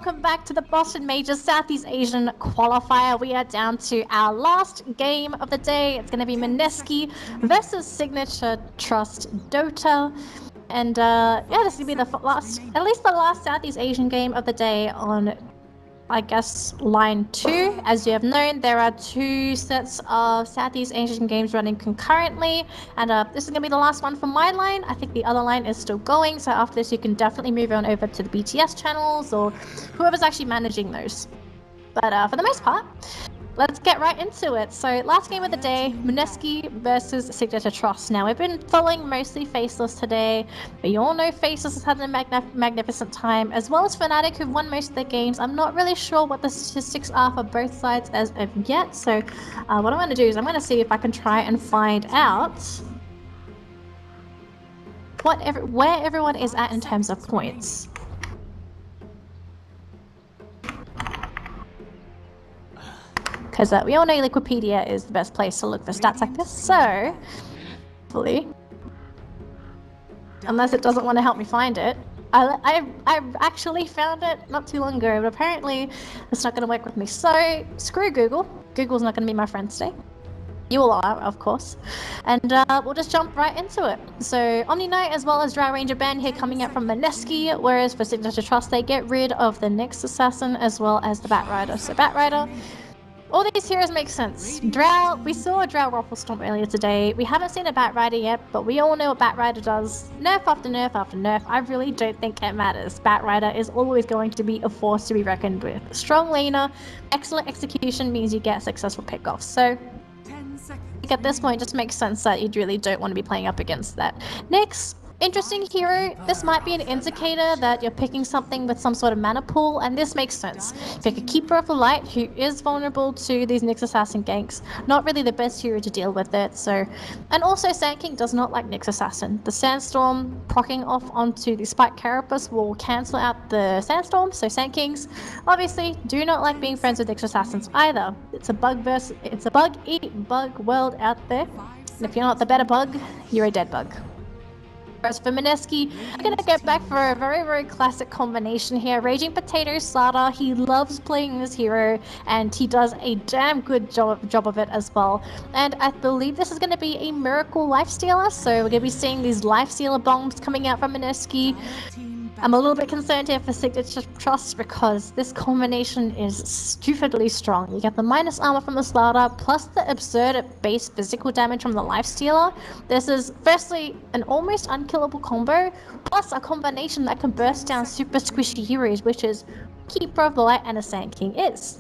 Welcome back to the Boston Major Southeast Asian Qualifier. We are down to our last game of the day. It's going to be Mineski versus Signature.Trust Dota. And yeah, this is going to be the last, at least the last Southeast Asian game of the day on, I guess, line 2. As you have known, there are 2 sets of Southeast Asian games running concurrently, and this is going to be the last one for my line. I think the other line is still going, so after this you can definitely move on over to the BTS channels or whoever's actually managing those. But for the most part, let's get right into it. So last game of the day, Mineski versus Signature.Trust. Now we've been following mostly Faceless today, but you all know Faceless has had a magnificent time, as well as Fnatic, who've won most of their games. I'm not really sure what the statistics are for both sides as of yet, so what I'm going to do is I'm going to see if I can try and find out where everyone is at in terms of points. Because we all know Wikipedia is the best place to look for stats like this, so hopefully, unless it doesn't want to help me find it. I actually found it not too long ago, but apparently it's not going to work with me, so screw Google. Google's not going to be my friend today. You all are, of course. And we'll just jump right into it. So Omni Knight as well as Drow Ranger Band here coming out from Mineski, whereas for Signature.Trust they get rid of the Nyx Assassin as well as the Bat Rider. So Bat Rider, all these heroes make sense. Drow, we saw a Drow Rufflestorm earlier today. We haven't seen a Bat Rider yet, but we all know what Bat Rider does. Nerf after nerf after nerf. I really don't think it matters. Bat Rider is always going to be a force to be reckoned with. Strong laner, excellent execution means you get successful pickoffs. So at this point, it just makes sense that you really don't want to be playing up against that. Next, interesting hero. This might be an indicator that you're picking something with some sort of mana pool, and this makes sense. Pick a Keeper of the Light who is vulnerable to these Nyx Assassin ganks. Not really the best hero to deal with it, so... And also Sand King does not like Nyx Assassin. The Sandstorm proccing off onto the Spike Carapace will cancel out the Sandstorm, so Sand Kings obviously do not like being friends with Nyx Assassins either. It's a bug-eat-bug world out there, and if you're not the better bug, you're a dead bug. Whereas for Mineski, I'm going to go back for a very, very classic combination here. Raging Potato Slaughter, he loves playing this hero, and he does a damn good job of it as well. And I believe this is going to be a Miracle Lifestealer, so we're going to be seeing these Lifestealer bombs coming out from Mineski. I'm a little bit concerned here for Signature.Trust because this combination is stupidly strong. You get the minus armor from the Slaughter, plus the absurd base physical damage from the Lifestealer. This is firstly an almost unkillable combo, plus a combination that can burst down super squishy heroes, which is Keeper of the Light and a Sand King is.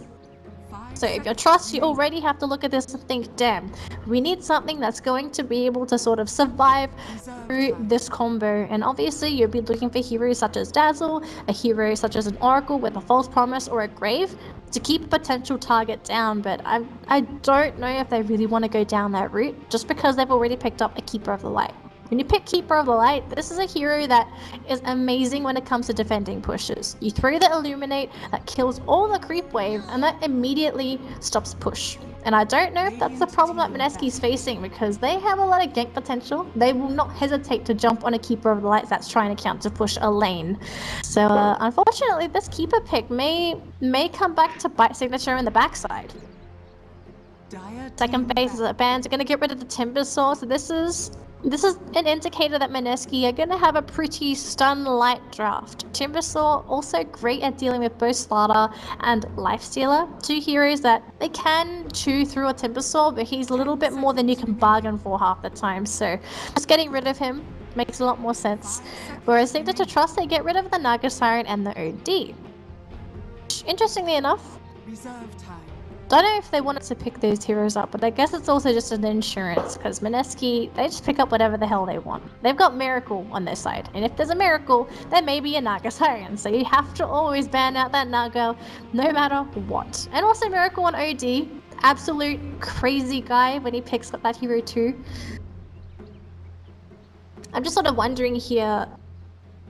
So if you're Trust, you already have to look at this and think, damn, we need something that's going to be able to sort of survive through this combo. And obviously you'll be looking for heroes such as Dazzle, a hero such as an Oracle with a False Promise or a Grave to keep a potential target down. But I don't know if they really want to go down that route just because they've already picked up a Keeper of the Light. When you pick Keeper of the Light, this is a hero that is amazing when it comes to defending pushes. You throw the Illuminate, that kills all the creep wave, and that immediately stops push. And I don't know if that's the problem that Mineski's facing, because they have a lot of gank potential. They will not hesitate to jump on a Keeper of the Light that's trying to counter push a lane. So unfortunately, this Keeper pick may come back to bite Signature in the backside. Second base is that band's going to get rid of the Timber Saw, so this is an indicator that Mineski are going to have a pretty stun-light draft. Timbersaw also great at dealing with both Slaughter and Lifestealer, 2 heroes that they can chew through a Timbersaw, but he's a little bit more than you can bargain for half the time, so just getting rid of him makes a lot more sense. Whereas Signature.Trust, they get rid of the Naga Siren and the OD. Interestingly enough, don't know if they wanted to pick those heroes up, but I guess it's also just an insurance, because Mineski, they just pick up whatever the hell they want. They've got Miracle on their side, and if there's a Miracle, there may be a Naga Siren, so you have to always ban out that Naga, no matter what. And also Miracle on OD, absolute crazy guy when he picks up that hero too. I'm just sort of wondering here,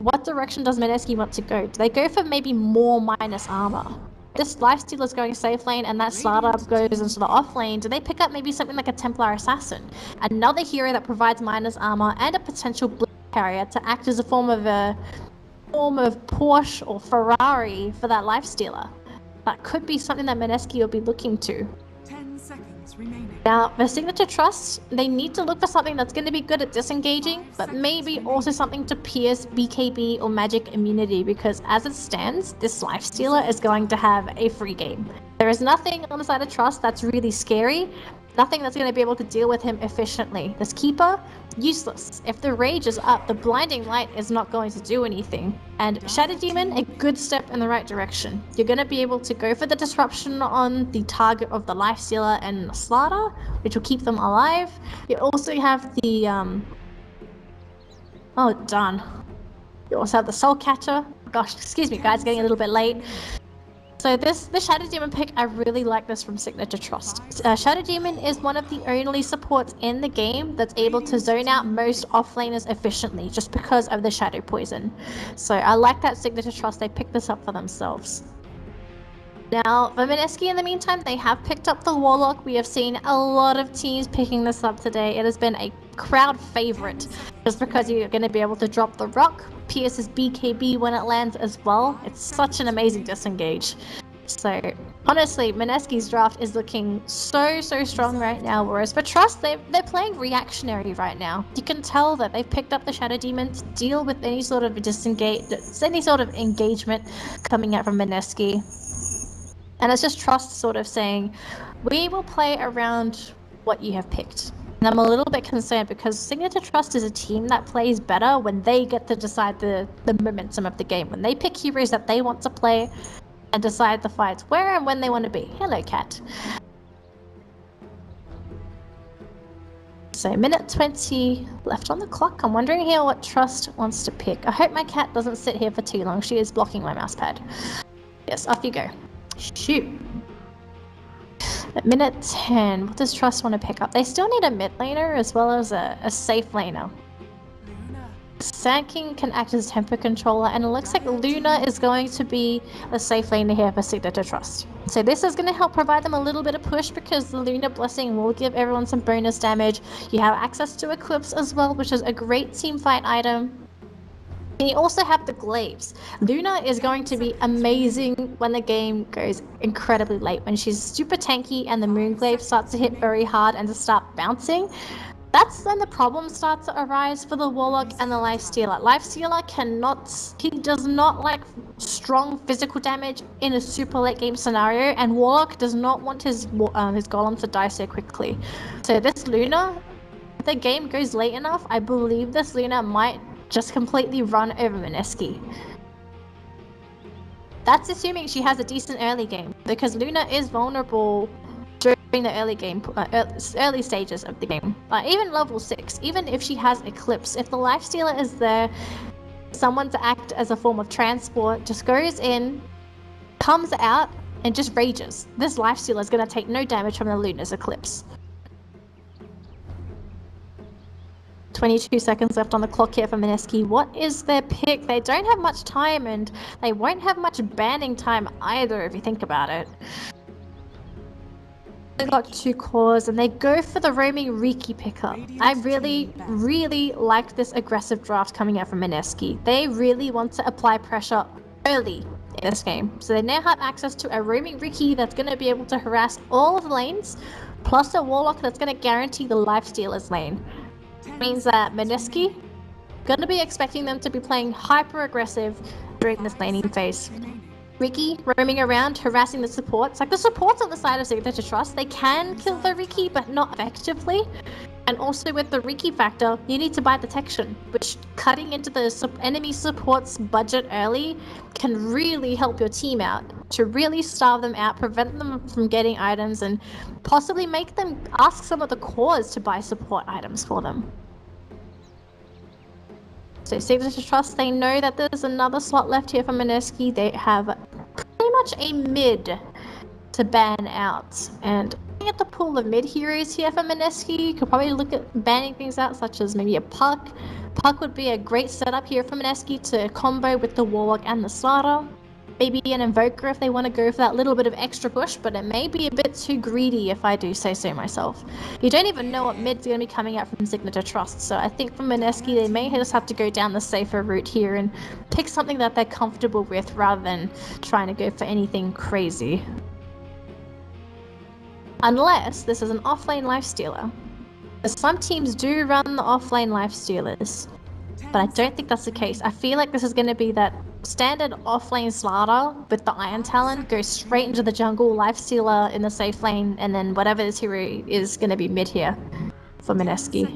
what direction does Mineski want to go? Do they go for maybe more minus armor? This Lifestealer is going safe lane and that Slaughter goes into the off lane. Do they pick up maybe something like a Templar Assassin? Another hero that provides minus armor and a potential blue carrier to act as a form of a form of Porsche or Ferrari for that lifestealer. That could be something that Mineski will be looking to. 10 seconds remaining. Now, for Signature.Trust, they need to look for something that's going to be good at disengaging, but maybe also something to pierce BKB or magic immunity, because as it stands, this lifestealer is going to have a free game. There is nothing on the side of Trust that's really scary, nothing that's going to be able to deal with him efficiently. This Keeper, useless. If the Rage is up, the Blinding Light is not going to do anything. And Shadow Demon, a good step in the right direction. You're going to be able to go for the disruption on the target of the Lifestealer and Slaughter, which will keep them alive. You also have the, oh, darn. You also have the Soul Catcher. Gosh, excuse me guys, getting a little bit late. So the Shadow Demon pick, I really like this from Signature.Trust. Shadow Demon is one of the only supports in the game that's able to zone out most offlaners efficiently, just because of the Shadow Poison. So I like that Signature.Trust, they picked this up for themselves. Now, for Mineski, in the meantime, they have picked up the Warlock. We have seen a lot of teams picking this up today. It has been a crowd favorite, just because you're going to be able to drop the rock, pierces BKB when it lands as well. It's such an amazing disengage. So, honestly, Mineski's draft is looking so strong right now, whereas for Trust, they're playing reactionary right now. You can tell that they've picked up the Shadow Demon to deal with any sort of engagement coming out from Mineski. And it's just Trust sort of saying, we will play around what you have picked. And I'm a little bit concerned because Signature.Trust is a team that plays better when they get to decide the momentum of the game. When they pick heroes that they want to play and decide the fights where and when they want to be. Hello, Cat. So, minute 20 left on the clock. I'm wondering here what Trust wants to pick. I hope my cat doesn't sit here for too long. She is blocking my mouse pad. Yes, off you go. Shoot. At minute 10, what does Trust want to pick up? They still need a mid laner as well as a safe laner. Sand King can act as tempo controller, and it looks like Luna is going to be a safe laner here for Signature.Trust. So this is going to help provide them a little bit of push, because the Luna Blessing will give everyone some bonus damage. You have access to Eclipse as well, which is a great teamfight item. And you also have the Glaives. Luna is going to be amazing when the game goes incredibly late, when she's super tanky and the Moonglaive starts to hit very hard and to start bouncing. That's when the problem starts to arise for the Warlock and the Lifestealer. Lifestealer he does not like strong physical damage in a super late game scenario, and Warlock does not want his Golem to die so quickly. So this Luna, if the game goes late enough, I believe this Luna might just completely run over Mineski. That's assuming she has a decent early game, because Luna is vulnerable during the early stages of the game. Even level 6, even if she has Eclipse, if the Lifestealer is there, someone to act as a form of transport, just goes in, comes out, and just rages. This Lifestealer is going to take no damage from the Luna's Eclipse. 22 seconds left on the clock here for Mineski. What is their pick? They don't have much time, and they won't have much banning time either, if you think about it. They got 2 cores, and they go for the roaming Riki pickup. I really like this aggressive draft coming out from Mineski. They really want to apply pressure early in this game. So they now have access to a roaming Riki that's going to be able to harass all of the lanes, plus a Warlock that's going to guarantee the Lifestealer's lane. Means that Mineski gonna be expecting them to be playing hyper aggressive during this laning phase. Riki roaming around, harassing the supports. Like, the supports on the side of Signature.Trust, they can kill the Riki, but not effectively. And also with the Riki factor, you need to buy detection, which cutting into the enemy support's budget early can really help your team out, to really starve them out, prevent them from getting items, and possibly make them ask some of the cores to buy support items for them. So Signature.Trust, they know that there's another slot left here for Mineski. They have pretty much a mid to ban out. And looking at the pool of mid heroes here for Mineski, you could probably look at banning things out, such as maybe a Puck. Puck would be a great setup here for Mineski to combo with the Warlock and the Slaughter. maybe an Invoker if they want to go for that little bit of extra push, but it may be a bit too greedy if I do say so myself. You don't even know what mid's going to be coming out from Signature.Trust, so I think from Mineski they may just have to go down the safer route here and pick something that they're comfortable with rather than trying to go for anything crazy. Unless this is an offlane lifestealer. Some teams do run the offlane lifestealers, but I don't think that's the case. I feel like this is going to be that standard offlane Slaughter with the Iron Talon, go straight into the jungle, lifestealer in the safe lane, and then whatever this hero is going to be mid here for Mineski.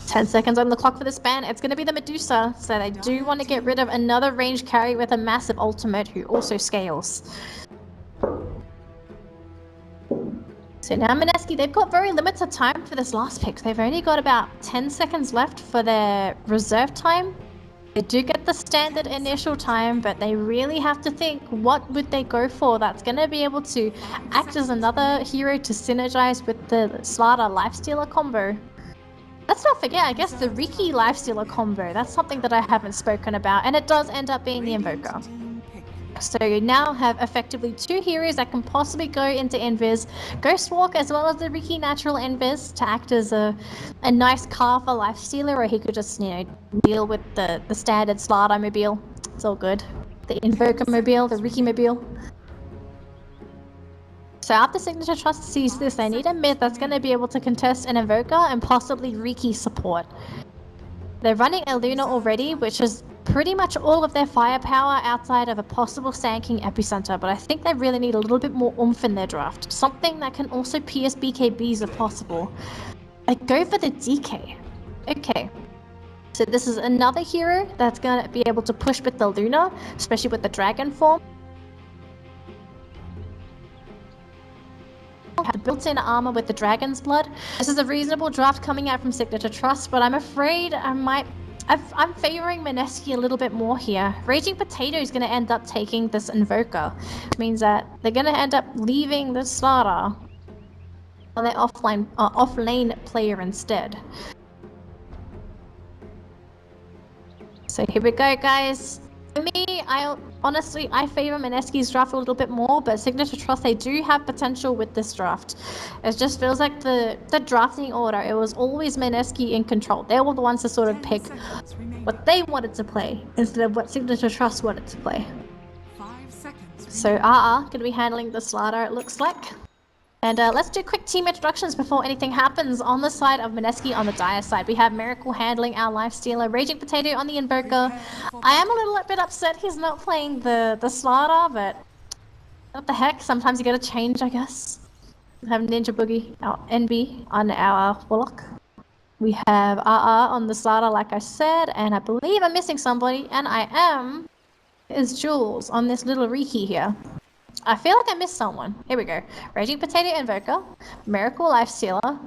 10 seconds on the clock for this ban. It's going to be the Medusa, so they do want to get rid of another range carry with a massive ultimate who also scales. So now Mineski, they've got very limited time for this last pick. They've only got about 10 seconds left for their reserve time. They do get the standard initial time, but they really have to think, what would they go for that's going to be able to act as another hero to synergize with the Slaughter Lifestealer combo. Let's not forget, I guess, the Riki Lifestealer combo. That's something that I haven't spoken about, and it does end up being the Invoker. So you now have effectively two heroes that can possibly go into Invis, Ghostwalk as well as the Riki Natural Invis to act as a nice car for Lifestealer, or he could just, you know, deal with the standard Slaughter mobile. It's all good. The Invoker mobile, the Riki mobile. So after Signature.Trust sees this, they need a mid that's going to be able to contest an Invoker and possibly Riki support. They're running a Luna already, which is pretty much all of their firepower outside of a possible Sand King Epicenter, but I think they really need a little bit more oomph in their draft. Something that can also pierce BKBs if possible. Like, go for the DK. Okay. So this is another hero that's going to be able to push with the Luna, especially with the Dragon form. Have the built-in armor with the Dragon's Blood. This is a reasonable draft coming out from Signature.Trust, but I'm afraid I'm favoring Mineski a little bit more here. Raging Potato is going to end up taking this Invoker, which means that they're going to end up leaving the Slaughter on their off-lane player instead. So here we go, guys. For me, honestly, I favor Mineski's draft a little bit more, but Signature.Trust, they do have potential with this draft. It just feels like the drafting order, it was always Mineski in control. They were the ones to sort of pick what they wanted to play instead of what Signature.Trust wanted to play. 5 seconds. So going to be handling the Slaughter, it looks like. And let's do quick team introductions before anything happens. On the side of Mineski, on the Dire side, we have Miracle handling our Lifestealer, Raging Potato on the Invoker. I am a little bit upset he's not playing the Slaughter, but what the heck, sometimes you gotta change, I guess. We have Ninja Boogie, our NB, on our Warlock. We have on the Slaughter, like I said, and I believe I'm missing somebody, and I am, is Jules on this little Riki here. I feel like I missed someone. Here we go. Raging Potato Invoker, Miracle Lifestealer,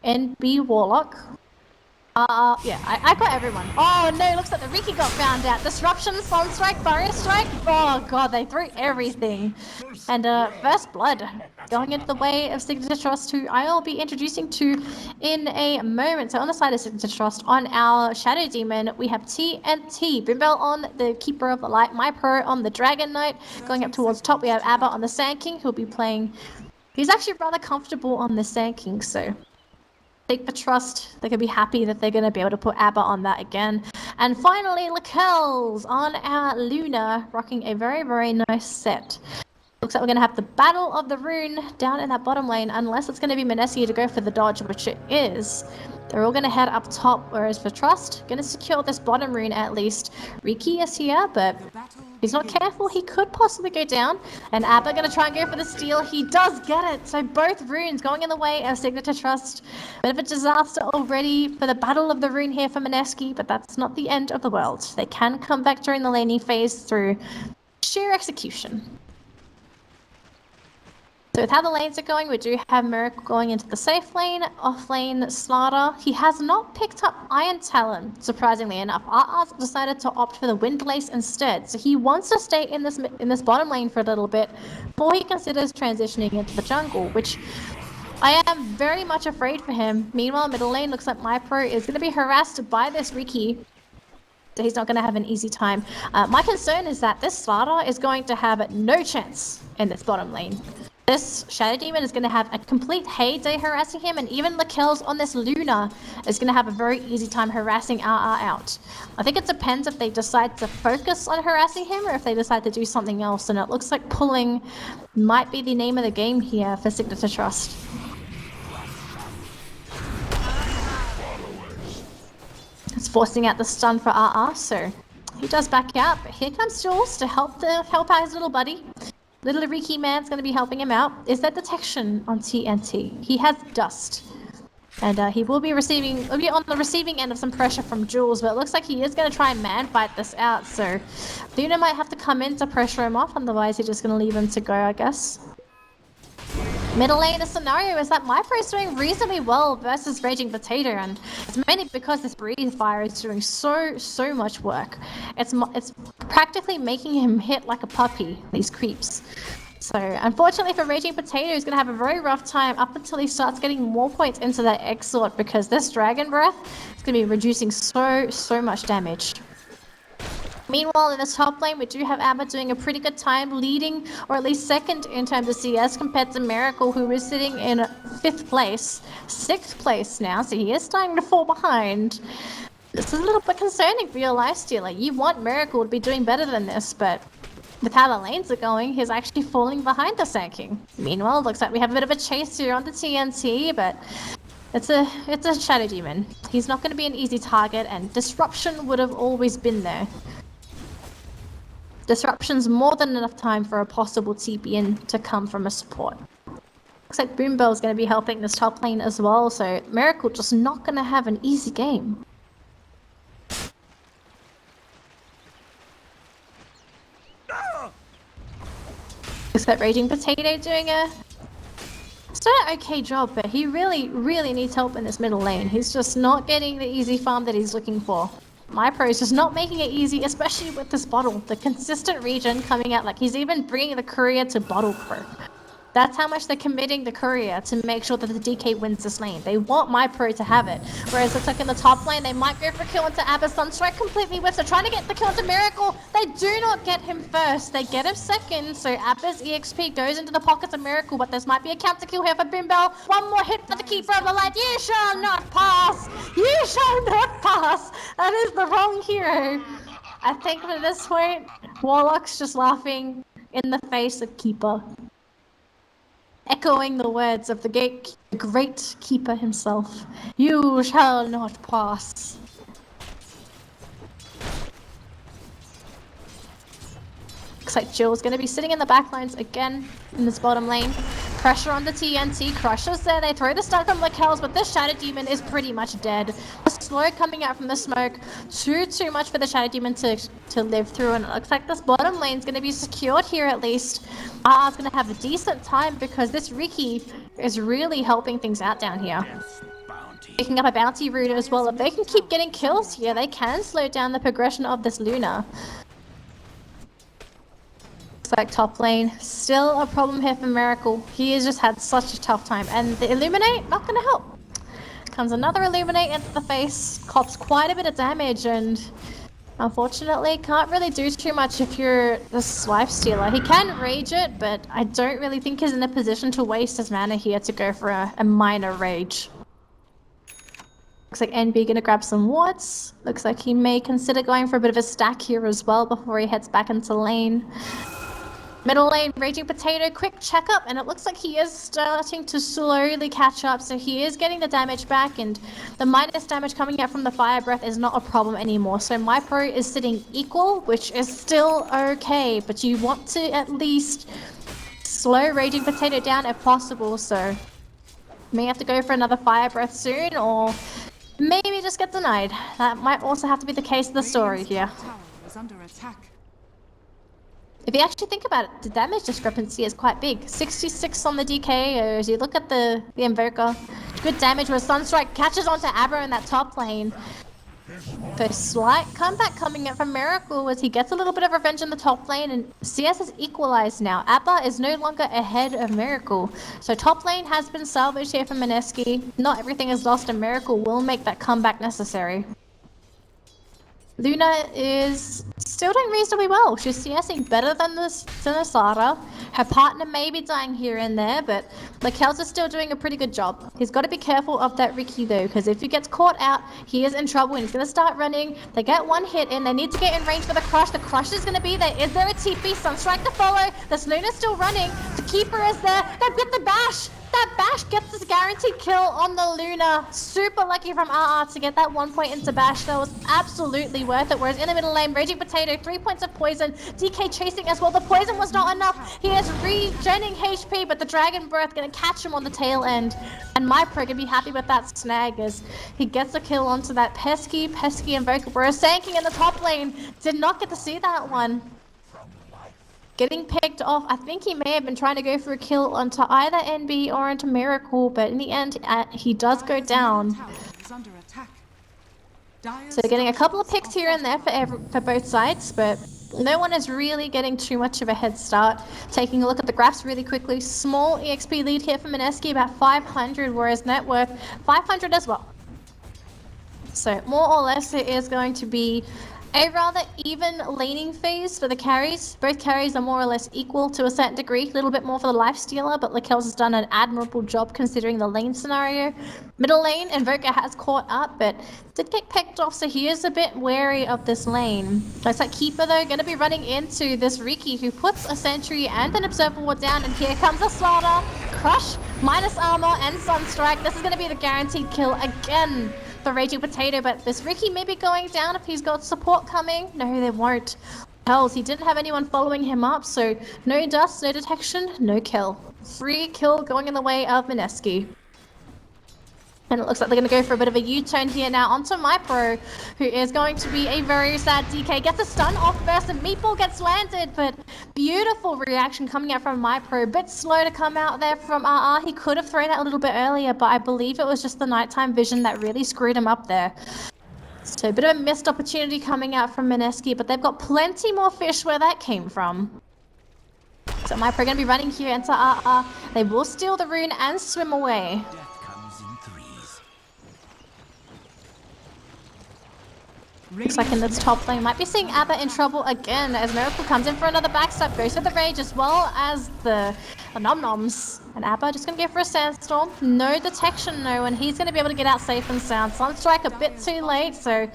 NB Warlock. Yeah, I got everyone. Oh no, looks like the Riki got found out. Disruption, Sun Strike, Barrier Strike. Oh god, they threw everything. And First Blood going into the way of Signature.Trust, who I'll be introducing to in a moment. So on the side of Signature.Trust, on our Shadow Demon, we have TNT. Bimbel on the Keeper of the Light, My Pro on the Dragon Knight. Going up towards top, we have Abba on the Sand King, who'll be playing. He's actually rather comfortable on the Sand King, so Signature.Trust, they could be happy that they're going to be able to put Abba on that again. And finally, Lakel's on our Luna, rocking a very, very nice set. Looks like we're going to have the Battle of the Rune down in that bottom lane, unless it's going to be Mineski to go for the dodge, which it is. They're all going to head up top, whereas for Trust, going to secure this bottom rune at least. Riki is here, but if he's not careful, he could possibly go down. And Abba going to try and go for the steal. He does get it. So both runes going in the way of Signature.Trust. Bit of a disaster already for the Battle of the Rune here for Mineski, but that's not the end of the world. They can come back during the laning phase through sheer execution. So with how the lanes are going, we do have Miracle going into the safe lane, off lane Slaughter. He has not picked up Iron Talon, surprisingly enough. RR's decided to opt for the Windlace instead. So he wants to stay in this bottom lane for a little bit before he considers transitioning into the jungle, which I am very much afraid for him. Meanwhile, middle lane looks like My Pro is going to be harassed by this Riki. So he's not going to have an easy time. My concern is that this Slardar is going to have no chance in this bottom lane. This Shadow Demon is going to have a complete heyday harassing him, and even the kills on this Luna is going to have a very easy time harassing RR out. I think it depends if they decide to focus on harassing him or if they decide to do something else, and it looks like pulling might be the name of the game here for Signature.Trust. It's forcing out the stun for RR, so he does back out, but here comes Jules to help out his little buddy. Little Riki man's going to be helping him out. Is that detection on TNT? He has dust. And he will be on the receiving end of some pressure from Jules, but it looks like he is going to try and man fight this out, so Luna might have to come in to pressure him off, otherwise he's just going to leave him to go, I guess. Middle lane, the scenario is that MyPro is doing reasonably well versus Raging Potato, and it's mainly because this Breathe Fire is doing so much work. It's practically making him hit like a puppy, these creeps. So unfortunately for Raging Potato, he's going to have a very rough time up until he starts getting more points into that Exort, because this Dragon Breath is going to be reducing so much damage. Meanwhile, in this top lane, we do have Abba doing a pretty good time, leading, or at least second in terms of CS compared to Miracle, who is sitting in 5th place, 6th place now, so he is starting to fall behind. This is a little bit concerning for your lifestealer. You want Miracle to be doing better than this, but with how the lanes are going, he's actually falling behind the Sanking. Meanwhile, it looks like we have a bit of a chase here on the TNT, but it's a Shadow Demon. He's not going to be an easy target, and Disruption would have always been there. Disruption's more than enough time for a possible TP in to come from a support. Looks like Boombell's going to be helping this top lane as well, so Miracle just not going to have an easy game. Looks like Raging Potato doing a still an okay job, but he really needs help in this middle lane. He's just not getting the easy farm that he's looking for. MyPro is just not making it easy, especially with this bottle. The consistent regen coming out, like he's even bringing the courier to bottle crew. That's how much they're committing the courier to make sure that the DK wins this lane. They want MyPro to have it. Whereas it looks like in the top lane, they might go for a kill into Abba. Sunstrike completely whiffs. They're trying to get the kill into Miracle. They do not get him first. They get him second. So Abba's EXP goes into the pockets of Miracle, but this might be a counter kill here for Boombell. One more hit for the Keeper of the Light. You shall not pass. You shall not pass. That is the wrong hero. I think at this point, Warlock's just laughing in the face of Keeper, echoing the words of the great Keeper himself. You shall not pass. Looks like Jill's going to be sitting in the back lines again in this bottom lane. Pressure on the TNT, Crusher's there, they throw the stun from the kills, but this Shadow Demon is pretty much dead. The slow coming out from the smoke, too much for the Shadow Demon to live through, and it looks like this bottom lane's going to be secured here at least. It's going to have a decent time because this Riki is really helping things out down here. Picking up a bounty route as well. If they can keep getting kills here, they can slow down the progression of this Luna. Looks like top lane, still a problem here for Miracle. He has just had such a tough time, and the Illuminate, not going to help. Comes another Illuminate into the face, cops quite a bit of damage, and unfortunately can't really do too much if you're this lifestealer. He can rage it, but I don't really think he's in a position to waste his mana here to go for a minor rage. Looks like NB gonna grab some wards. Looks like he may consider going for a bit of a stack here as well before he heads back into lane. Middle lane, Raging Potato, quick checkup, and it looks like he is starting to slowly catch up, so he is getting the damage back, and the minus damage coming out from the Fire Breath is not a problem anymore. So MyPro is sitting equal, which is still okay, but you want to at least slow Raging Potato down if possible, so may have to go for another Fire Breath soon, or maybe just get denied. That might also have to be the case of the story here. If you actually think about it, the damage discrepancy is quite big. 66 on the DK, as you look at the Invoker. Good damage where Sunstrike catches onto Abra in that top lane. The slight comeback coming in from Miracle as he gets a little bit of revenge in the top lane, and CS is equalized now. Abba is no longer ahead of Miracle. So top lane has been salvaged here for Mineski. Not everything is lost, and Miracle will make that comeback necessary. Luna is still doing reasonably well. She's CSing better than the Slaughter. Her partner may be dying here and there, but Lakel's is still doing a pretty good job. He's got to be careful of that Ricky though, because if he gets caught out, he is in trouble and he's going to start running. They get one hit in. They need to get in range for the crush. The crush is going to be there. Is there a TP? Sunstrike to follow. This Luna's still running. The keeper is there. They've got the bash. That bash gets this guaranteed kill on the Luna. Super lucky from RR to get that 1 point into bash. That was absolutely worth it. Whereas in the middle lane, Raging Potato, 3 points of poison. DK chasing as well. The poison was not enough. He is regening HP, but the Dragon Breath gonna catch him on the tail end. And MyPro gonna be happy with that snag as he gets a kill onto that pesky Invoker. Whereas Sanking in the top lane did not get to see that one. Getting picked off. I think he may have been trying to go for a kill onto either NB or onto Miracle, but in the end, he does go down. So getting a couple of picks here and there for both sides, but no one is really getting too much of a head start. Taking a look at the graphs really quickly, small EXP lead here for Mineski, about 500, whereas net worth 500 as well. So more or less it is going to be a rather even laning phase for the carries. Both carries are more or less equal to a certain degree. A little bit more for the lifestealer, but Lakel's has done an admirable job considering the lane scenario. Middle lane, Invoker has caught up, but did get picked off, so he is a bit wary of this lane. Looks like Keeper, though, going to be running into this Riki, who puts a sentry and an observer ward down, and here comes a Slaughter. Crush, minus armor, and Sunstrike. This is going to be the guaranteed kill again for Raging Potato, but this Riki may be going down if he's got support coming. No, they won't. Hells, he didn't have anyone following him up, so no dust, no detection, no kill. Free kill going in the way of Mineski. And it looks like they're going to go for a bit of a U-turn here now onto MyPro, who is going to be a very sad DK. Gets a stun off first and Meatball gets landed, but beautiful reaction coming out from MyPro. A bit slow to come out there from RR. He could have thrown it a little bit earlier, but I believe it was just the nighttime vision that really screwed him up there. So a bit of a missed opportunity coming out from Mineski, but they've got plenty more fish where that came from. So MyPro going to be running here into RR. They will steal the rune and swim away. Looks like in this top lane, might be seeing Abba in trouble again as Miracle comes in for another backstab, goes for the Rage as well as the Nom-Noms. And Abba just going to go for a Sandstorm. No detection, no, and he's going to be able to get out safe and sound. Sunstrike a bit too late, so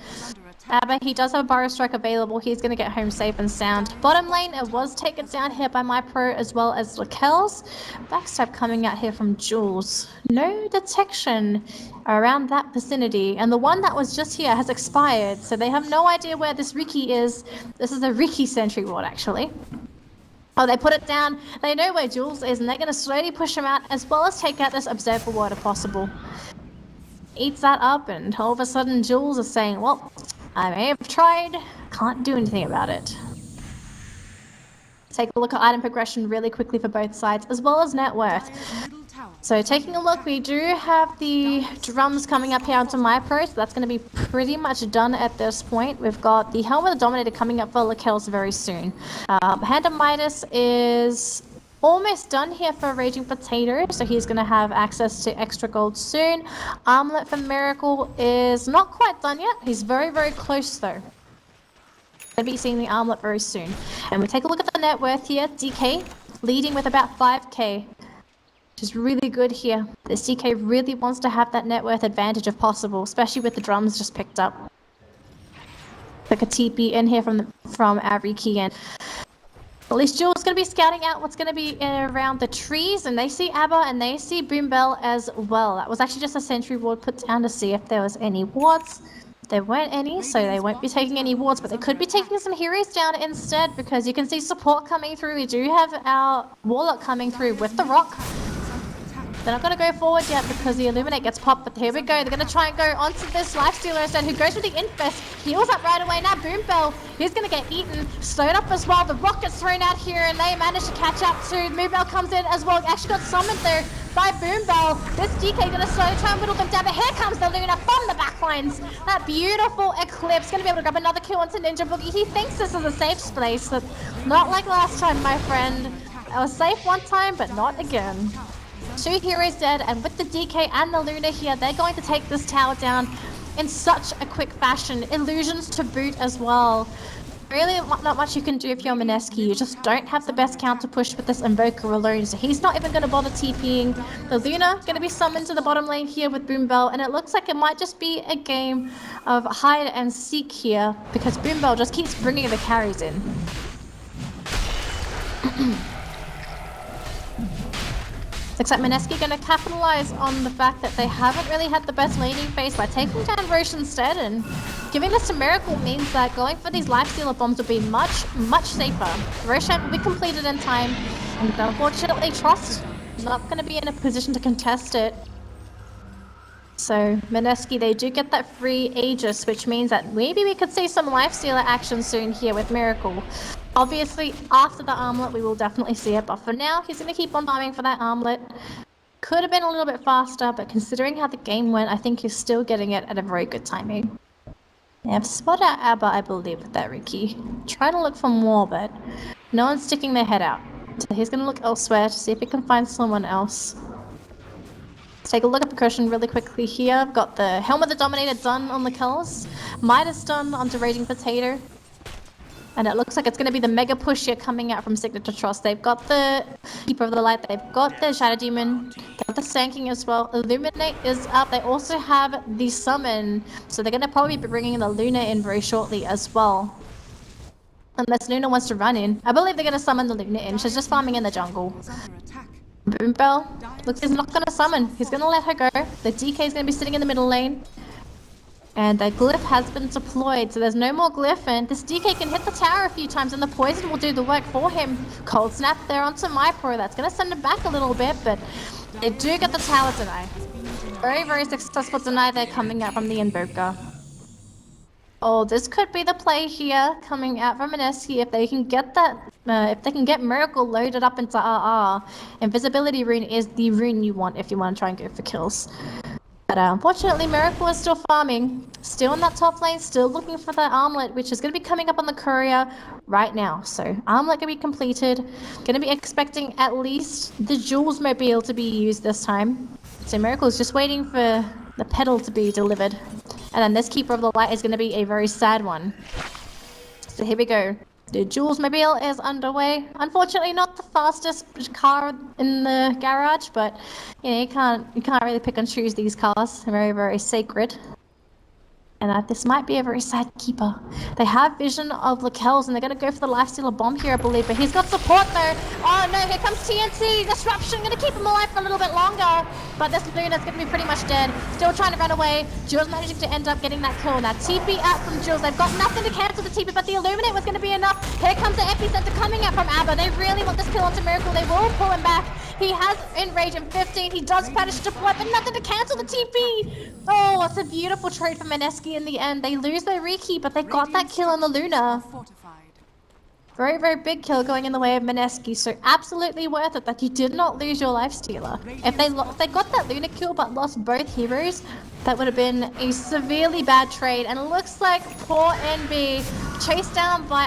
Abba, he does have a Burrow Strike available. He's going to get home safe and sound. Bottom lane, it was taken down here by MyPro as well as Lakel's. Backstab coming out here from Jules. No detection around that vicinity. And the one that was just here has expired, so they have no idea where this Riki is. This is a Riki sentry ward, actually. Oh, they put it down. They know where Jules is, and they're going to slowly push him out, as well as take out this Observer ward if possible. Eats that up, and all of a sudden Jules is saying, well, I may have tried, can't do anything about it. Take a look at item progression really quickly for both sides, as well as net worth. So taking a look, we do have the drums coming up here onto MyPro, so that's going to be pretty much done at this point. We've got the Helm of the Dominator coming up for Lakel's very soon. Hand of Midas is almost done here for Raging Potato, so he's going to have access to extra gold soon. Armlet for Miracle is not quite done yet. He's very, very close though. Going to be seeing the armlet very soon. And we take a look at the net worth here. DK leading with about 5k. Which is really good here. This DK really wants to have that net worth advantage if possible, especially with the drums just picked up. Like a TP in here from our Riki, and at least Jules going to be scouting out what's going to be around the trees, and they see Abba and they see Boombell as well. That was actually just a sentry ward put down to see if there was any wards. There weren't any, so they won't be taking any wards, but they could be taking some heroes down instead, because you can see support coming through. We do have our Warlock coming through with the rock. They're not going to go forward yet because the Illuminate gets popped, but here we go. They're going to try and go onto this Lifestealer instead, who goes with the Infest. Heals up right away. Now Boombell, he's going to get eaten. Slowed up as well. The rock gets thrown out here, and they manage to catch up too. Moobell comes in as well. Actually got summoned though by Boombell. This DK going to slowly try and whittle them down, but here comes the Luna from the backlines. That beautiful Eclipse. Going to be able to grab another kill onto Ninja Boogie. He thinks this is a safe space, but not like last time, my friend. I was safe one time, but not again. 2 heroes dead, and with the DK and the Luna here, they're going to take this tower down. in such a quick fashion. Illusions to boot as well. Really not much you can do if you're Mineski. You just don't have the best counter push with this Invoker alone, so he's not even going to bother TPing. The Luna going to be summoned to the bottom lane here with Boombell, and it looks like it might just be a game of hide and seek here, because Boombell just keeps bringing the carries in. Looks like Mineski going to capitalize on the fact that they haven't really had the best laning phase by taking down Roche instead, and giving this to Miracle means that going for these Lifestealer bombs will be much safer. Roshan will be completed in time, and unfortunately Trust not going to be in a position to contest it. So Mineski, they do get that free Aegis, which means that maybe we could see some Lifestealer action soon here with Miracle. Obviously, after the armlet, we will definitely see it, but for now, he's going to keep on farming for that armlet. Could have been a little bit faster, but considering how the game went, I think he's still getting it at a very good timing. Yeah, I've spotted out Abba, I believe, with that Ricky. Trying to look for more, but no one's sticking their head out. So he's going to look elsewhere to see if he can find someone else. Let's take a look at the Cushion really quickly here. I've got the Helm of the Dominator done on the Kells. Midas done onto Raging Potato. And it looks like it's going to be the mega push here coming out from Signature.Trust. They've got the Keeper of the Light, they've got the Shadow Demon, they've got the Sanking as well. Illuminate is up, they also have the Summon, so they're going to probably be bringing the Luna in very shortly as well. Unless Luna wants to run in. I believe they're going to summon the Luna in, she's just farming in the jungle. Boombell, looks like he's not going to summon, he's going to let her go. The DK is going to be sitting in the middle lane. And the glyph has been deployed, so there's no more glyph, and this DK can hit the tower a few times and the poison will do the work for him. Cold Snap there onto MyPro, that's going to send him back a little bit, but they do get the tower deny. Very successful deny there coming out from the Invoker. Oh, this could be the play here coming out from Mineski if they can get that, if they can get Miracle loaded up into RR. Invisibility rune is the rune you want if you want to try and go for kills. But unfortunately, Miracle is still farming, still in that top lane, still looking for that armlet, which is going to be coming up on the courier right now. So armlet going to be completed, going to be expecting at least the Jules Mobile to be used this time. So Miracle is just waiting for the pedal to be delivered. And then this Keeper of the Light is going to be a very sad one. So here we go. The Jules Mobile is underway. Unfortunately, not the fastest car in the garage, but you know, you can't really pick and choose these cars. They're very sacred. And this might be a very sad keeper. They have vision of the Kells, and they're going to go for the Lifestealer bomb here, I believe. But he's got support, though. Oh, no, here comes TNT. Disruption, going to keep him alive for a little bit longer. But this Luna's going to be pretty much dead. Still trying to run away. Jules managing to end up getting that kill. Now, TP out from Jules. They've got nothing to cancel the TP, but the Illuminate was going to be enough. Here comes the Epicenter coming out from Abba. They really want this kill onto Miracle. They will pull him back. He has Enrage in 15. He does manage to deploy, but nothing to cancel the TP. Oh, it's a beautiful trade for Mineski in the end. They lose their Riki, but they got that kill on the Luna. Very big kill going in the way of Mineski, so absolutely worth it that you did not lose your Lifestealer. If they got that Luna kill but lost both heroes, that would have been a severely bad trade. And it looks like poor NB chased down by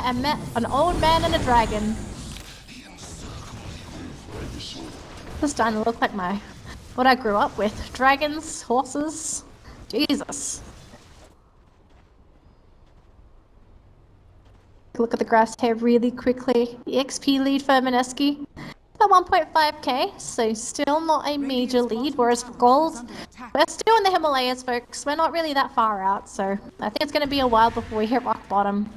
an old man and a dragon. This is starting to look like what I grew up with. Dragons, horses, Jesus. Look at the grass here really quickly. The XP lead for Mineski at 1.5k, so still not a major lead, whereas for gold, we're still in the Himalayas, folks. We're not really that far out, so I think it's going to be a while before we hit rock bottom.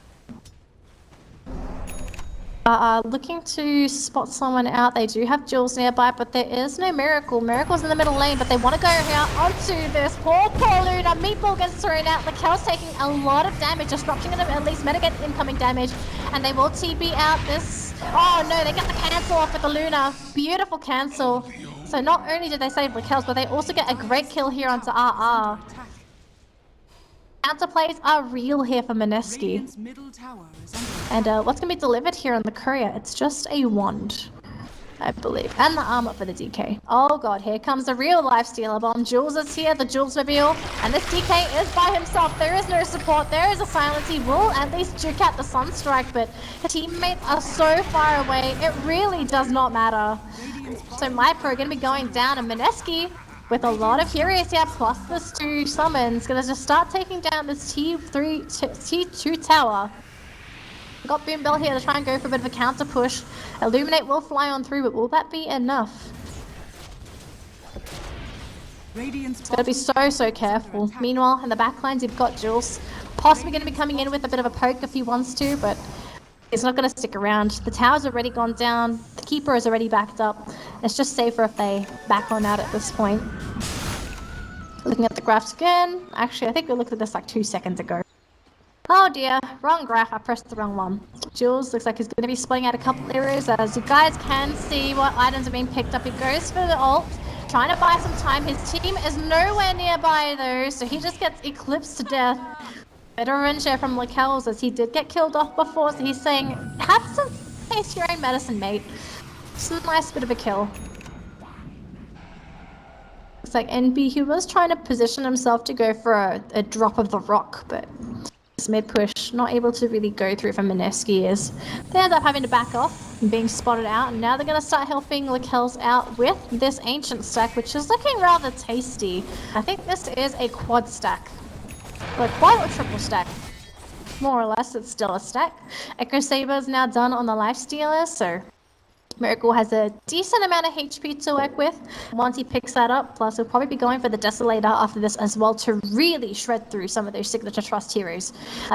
Looking to spot someone out. They do have Jules nearby, but there is no Miracle. Miracle's in the middle lane, but they want to go out onto this poor Luna. Meatball gets thrown out. Lakel's taking a lot of damage. Disruption going to at least mitigate incoming damage, and they will TP out this. Oh no, they get the cancel off with the Luna. Beautiful cancel. So not only did they save Lakel's, but they also get a great kill here onto RR. Counterplays are real here for Mineski. And what's going to be delivered here on the courier? It's just a wand, I believe. And the armor for the DK. Oh god, here comes the real Lifestealer bomb. Jules is here, the Jules Mobile. And this DK is by himself. There is no support. There is a silence. He will at least juke out the Sunstrike, but his teammates are so far away. It really does not matter. So MyPro are going to be going down, and Mineski with a lot of heroes here, plus this 2 summons, gonna just start taking down this T2 tower. Got Boom Bell here to try and go for a bit of a counter push. Illuminate will fly on through, but will that be enough? It's gonna be so careful. Meanwhile, in the backlines, you've got Jules. Possibly gonna be coming in with a bit of a poke if he wants to, but he's not gonna stick around. The tower's already gone down. The keeper is already backed up. It's just safer if they back on out at this point. Looking at the graphs again. Actually, I think we looked at this like 2 seconds ago. Oh dear, wrong graph, I pressed the wrong one. Jules looks like he's going to be splitting out a couple areas. As you guys can see what items are being picked up. He goes for the ult, trying to buy some time. His team is nowhere nearby though, so he just gets eclipsed to death. Better revenge here from Lakells, as he did get killed off before, so he's saying, have some taste your own medicine, mate. It's a nice bit of a kill. Looks like NB, he was trying to position himself to go for a drop of the rock, but this mid push, not able to really go through for Mineski, as they end up having to back off and being spotted out, and now they're going to start helping Lakells out with this ancient stack, which is looking rather tasty. I think this is a quad stack. Like quad or triple stack. More or less, it's still a stack. Echo Saber is now done on the Lifestealer, so Miracle has a decent amount of HP to work with. Once he picks that up, plus he'll probably be going for the Desolator after this as well to really shred through some of those Signature.Trust heroes.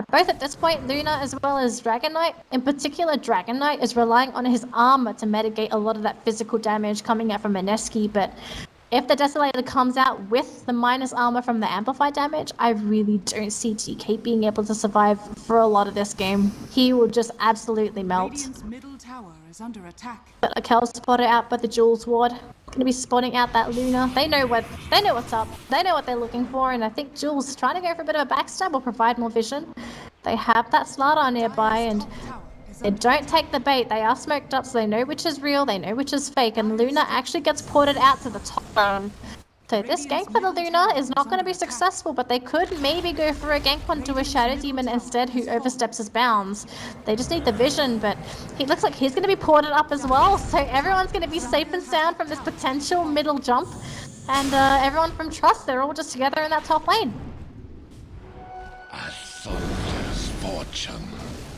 Both at this point, Luna as well as Dragon Knight. In particular, Dragon Knight is relying on his armor to mitigate a lot of that physical damage coming out from Mineski, but if the Desolator comes out with the minus armor from the amplified damage, I really don't see DK being able to survive for a lot of this game. He will just absolutely melt. Radiant's middle tower is under attack. But Lakel's spotted out by the Jules ward. Gonna be spotting out that Luna. They know what's up. They know what they're looking for, and I think Jules is trying to go for a bit of a backstab or provide more vision. They have that Slardar nearby, and they don't take the bait. They are smoked up, so they know which is real, they know which is fake, and Luna actually gets ported out to the top. So this gank for the Luna is not going to be successful, but they could maybe go for a gank onto a Shadow Demon instead, who oversteps his bounds. They just need the vision, but he looks like he's going to be ported up as well, so everyone's going to be safe and sound from this potential middle jump. And everyone from Trust, they're all just together in that top lane. A soldier's fortune.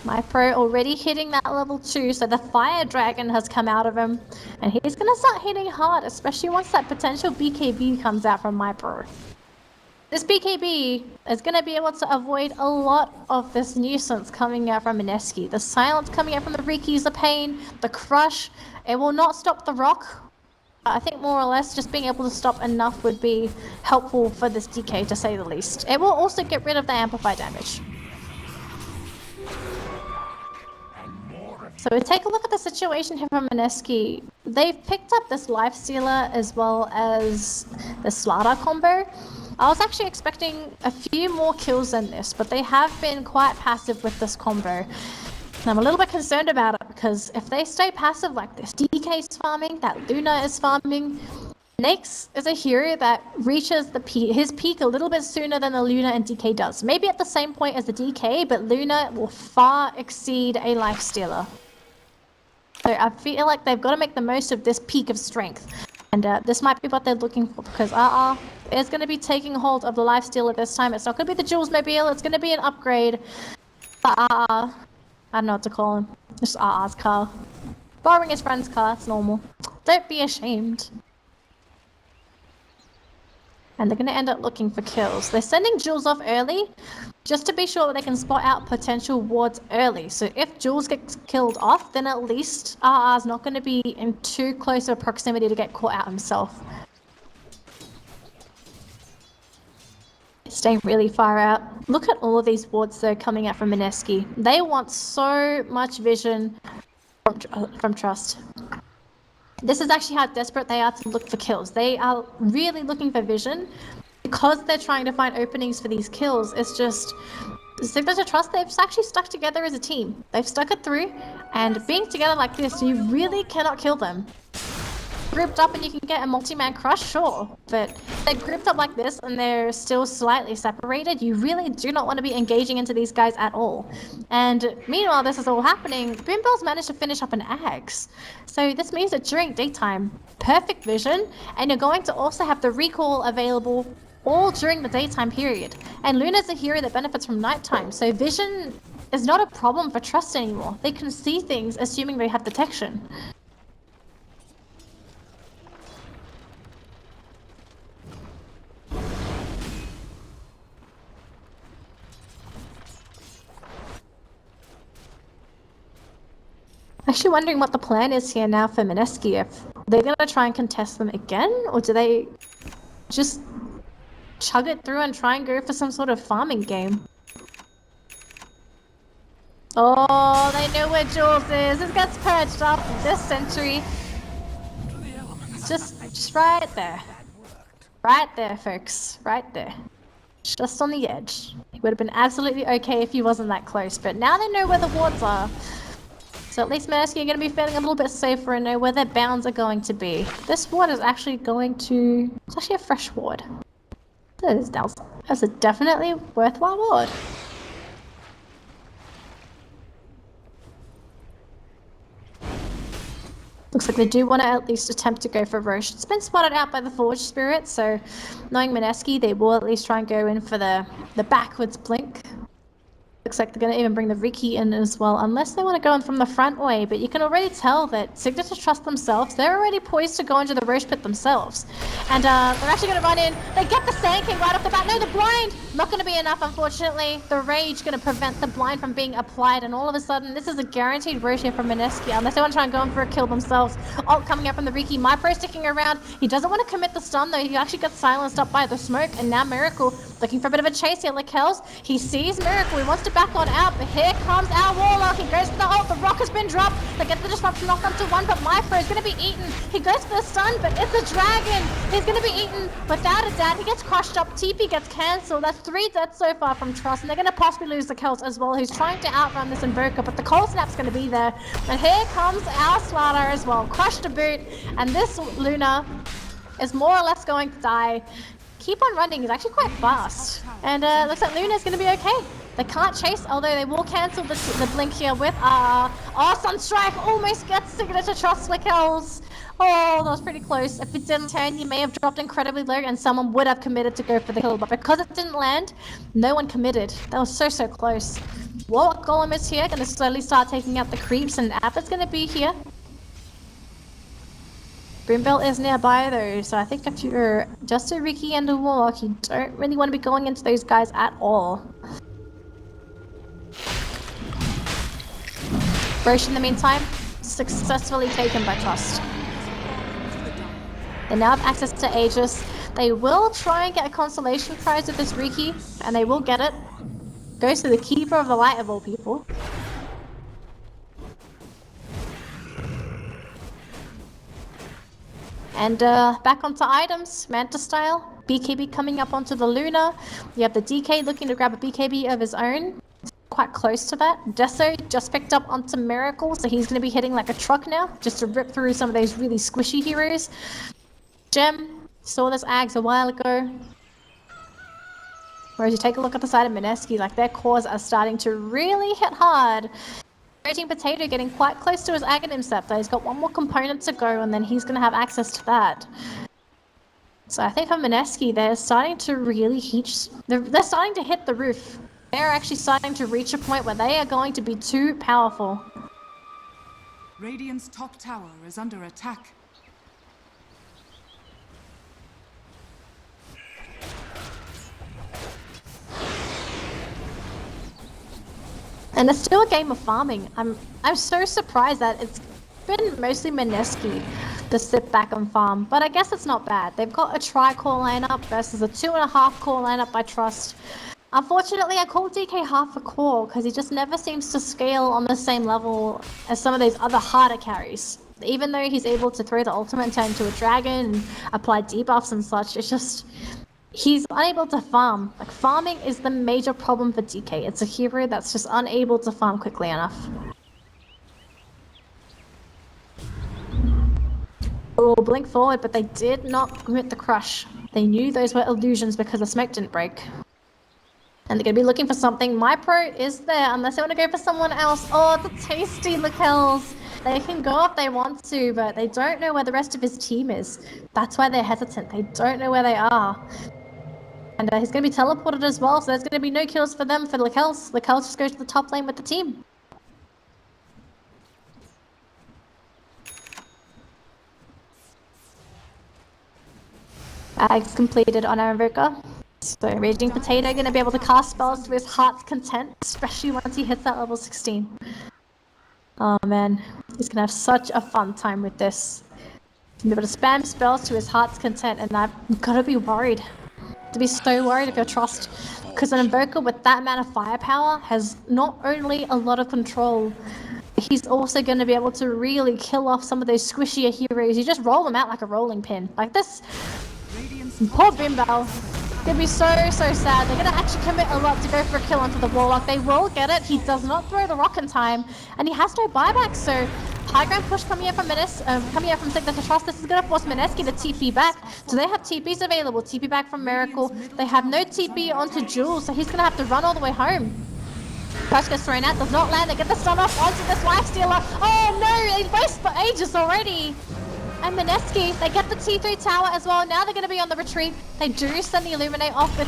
My pro already hitting that level 2, so the Fire Dragon has come out of him. And he's going to start hitting hard, especially once that potential BKB comes out from my pro. This BKB is going to be able to avoid a lot of this nuisance coming out from Mineski. The silence coming out from the Rikis, the pain, the crush. It will not stop the rock. I think more or less just being able to stop enough would be helpful for this DK, to say the least. It will also get rid of the amplify damage. So we take a look at the situation here from Mineski. They've picked up this Lifestealer as well as the Slardar combo. I was actually expecting a few more kills than this, but they have been quite passive with this combo. And I'm a little bit concerned about it, because if they stay passive like this, DK's farming, that Luna is farming. Nyx is a hero that reaches his peak a little bit sooner than the Luna and DK does. Maybe at the same point as the DK, but Luna will far exceed a Lifestealer. So I feel like they've got to make the most of this peak of strength. And this might be what they're looking for, because RR is going to be taking hold of the Lifestealer this time. It's not going to be the Jules Mobile, it's going to be an upgrade. But I don't know what to call him. Just RR's car. Borrowing his friend's car, it's normal. Don't be ashamed. And they're going to end up looking for kills. They're sending Jules off early, just to be sure that they can spot out potential wards early. So if Jules gets killed off, then at least RR's not going to be in too close of a proximity to get caught out himself. Staying really far out. Look at all of these wards though coming out from Mineski. They want so much vision from Trust. This is actually how desperate they are to look for kills. They are really looking for vision. Because they're trying to find openings for these kills, it's just... Signature.Trust, they've actually stuck together as a team. They've stuck it through, and being together like this, you really cannot kill them. grouped up and you can get a multi-man crush, sure. But they're grouped up like this and they're still slightly separated. You really do not want to be engaging into these guys at all. And meanwhile, this is all happening. Boombell's managed to finish up an axe. So this means that during daytime, perfect vision, and you're going to also have the recall available all during the daytime period. And Luna's a hero that benefits from nighttime, so vision is not a problem for Trust anymore. They can see things assuming they have detection. Actually wondering what the plan is here now for Mineski. If they're going to try and contest them again, or do they just chug it through and try and go for some sort of farming game? Oh, they know where Jules is. This gets purged up this century. Just right there. Right there, folks. Right there. Just on the edge. It would have been absolutely okay if he wasn't that close, but now they know where the wards are. So at least Mineski are going to be feeling a little bit safer and know where their bounds are going to be. This ward is actually going to... It's actually a fresh ward. That's a definitely worthwhile ward. Looks like they do want to at least attempt to go for Roche. It's been spotted out by the Forge Spirit, so knowing Mineski, they will at least try and go in for the backwards blink. Looks like they're going to even bring the Riki in as well, unless they want to go in from the front way. But you can already tell that Signature.Trust themselves, they're already poised to go into the Roche Pit themselves. And they're actually going to run in. They get the Sand King right off the bat. No, the blind! Not going to be enough, unfortunately. The Rage going to prevent the blind from being applied. And all of a sudden, this is a guaranteed Roche here from Mineski, unless they want to try and go in for a kill themselves. Ult coming up from the Riki. MyPro sticking around. He doesn't want to commit the stun, though. He actually gets silenced up by the smoke. And now Miracle looking for a bit of a chase here. Lekels, he sees Miracle. He wants to back on out, but here comes our Warlock. He goes for the ult. The rock has been dropped. They get the disruption knocked up to one, but MyPro is going to be eaten. He goes for the stun, but it's a dragon. He's going to be eaten without a doubt. He gets crushed up. TP gets cancelled. That's 3 deaths so far from Trust, and they're going to possibly lose the Celt as well, who's trying to outrun this Invoker, but the Cold Snap's going to be there. And here comes our Slaughter as well. Crushed to boot, and this Luna is more or less going to die. Keep on running. He's actually quite fast. And looks like Luna's going to be okay. They can't chase, although they will cancel the blink here with Sunstrike almost gets Signature.Trust Lekels. Oh, that was pretty close. If it didn't turn, he may have dropped incredibly low and someone would have committed to go for the kill. But because it didn't land, no one committed. That was so close. Warlock Golem is here, going to slowly start taking out the creeps, and Apat's going to be here. Boombell is nearby though, so I think if you're just a Riki and a Warlock, you don't really want to be going into those guys at all. Roche in the meantime, successfully taken by Trust. They now have access to Aegis. They will try and get a consolation prize with this Riki, and they will get it. Goes to the Keeper of the Light of all people. And back onto items, Manta style. BKB coming up onto the Luna. You have the DK looking to grab a BKB of his own. Quite close to that. Deso just picked up onto Miracle, so he's going to be hitting like a truck now, just to rip through some of those really squishy heroes. Gem, saw this Ags a while ago. Whereas you take a look at the side of Mineski, like their cores are starting to really hit hard. Raging Potato getting quite close to his Aghanim Scepter. He's got one more component to go, and then he's going to have access to that. So I think for Mineski, they're starting to really they're starting to hit the roof. They're actually starting to reach a point where they are going to be too powerful. Radiant's top tower is under attack. And it's still a game of farming. I'm so surprised that it's been mostly Mineski to sit back and farm, but I guess it's not bad. They've got a tri-core lineup versus a 2.5 core lineup by Trust. Unfortunately, I call DK half a core because he just never seems to scale on the same level as some of those other harder carries. Even though he's able to throw the ultimate and turn into a dragon and apply debuffs and such, it's just... he's unable to farm. Like, farming is the major problem for DK. It's a hero that's just unable to farm quickly enough. Oh, blink forward, but they did not commit the crush. They knew those were illusions because the smoke didn't break. And they're going to be looking for something. My pro is there, unless they want to go for someone else. Oh, the tasty Lacels. They can go if they want to, but they don't know where the rest of his team is. That's why they're hesitant. They don't know where they are. And he's going to be teleported as well, so there's going to be no kills for them for Lacels. Lacels just goes to the top lane with the team. Ags completed on our Invoker. So Raging Potato going to be able to cast spells to his heart's content, especially once he hits that level 16. Oh man, he's going to have such a fun time with this. He's going to be able to spam spells to his heart's content, and I've got to be worried. To be so worried if you're Trust, because an Invoker with that amount of firepower has not only a lot of control, he's also going to be able to really kill off some of those squishier heroes. You just roll them out like a rolling pin. Like this. Poor Bimbo. Gonna be so sad. They're gonna actually commit a lot to go for a kill onto the Warlock. They will get it. He does not throw the rock in time, and he has no buyback. So high ground push coming here from Signature.Trust. This is gonna force Mineski to TP back. So they have TPs available. TP back from Miracle. They have no TP onto Jules, so he's gonna have to run all the way home. Crush gets thrown out, does not land. They get the stun off onto this Life Stealer. Oh no, they waste for ages already. And Mineski, they get the T3 tower as well. Now they're going to be on the retreat. They do send the Illuminate off with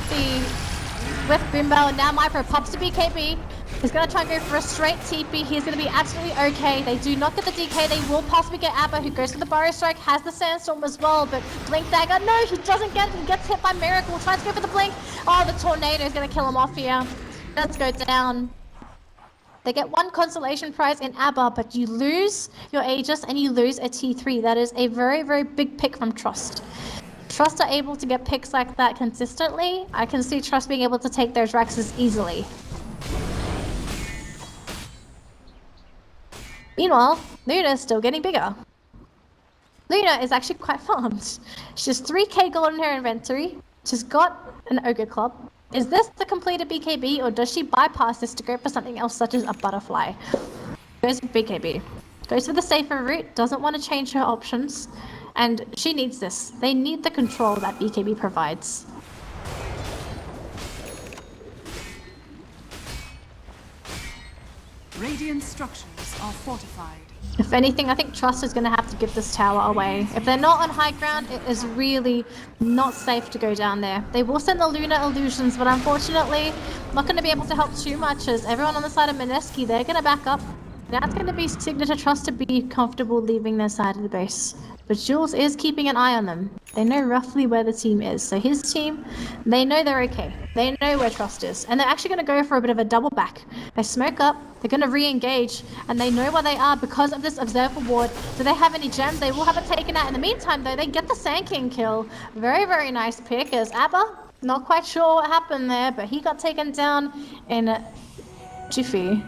Bimbo. And now Mypro pops to BKB. He's going to try and go for a straight TP. He's going to be absolutely okay. They do not get the DK. They will possibly get Abba, who goes for the Burrow Strike, has the Sandstorm as well. But Blink Dagger, no, he doesn't get it. He gets hit by Miracle. Tries to go for the Blink. Oh, the Tornado is going to kill him off here. Let's go down. They get one consolation prize in ABBA, but you lose your Aegis and you lose a T3. That is a very, very big pick from Trust. Trust are able to get picks like that consistently. I can see Trust being able to take their Draxes easily. Meanwhile, Luna is still getting bigger. Luna is actually quite farmed. She has 3k gold in her inventory. She's got an Ogre Club. Is this the completed BKB, or does she bypass this to go for something else such as a butterfly? Goes for BKB. Goes for the safer route, doesn't want to change her options, and she needs this. They need the control that BKB provides. Radiant structures are fortified. If anything, I think Trust is going to have to give this tower away. If they're not on high ground, it is really not safe to go down there. They will send the Lunar Illusions, but unfortunately, not going to be able to help too much as everyone on the side of Mineski, they're going to back up. Now it's going to be Signature.Trust to be comfortable leaving their side of the base. But Jules is keeping an eye on them. They know roughly where the team is. So his team, they know they're okay. They know where Trust is. And they're actually going to go for a bit of a double back. They smoke up, they're going to re-engage, and they know where they are because of this Observer Ward. Do they have any gems? They will have it taken out. In the meantime, though, they get the Sand King kill. Very, very nice pick as Abba, not quite sure what happened there, but he got taken down in a jiffy.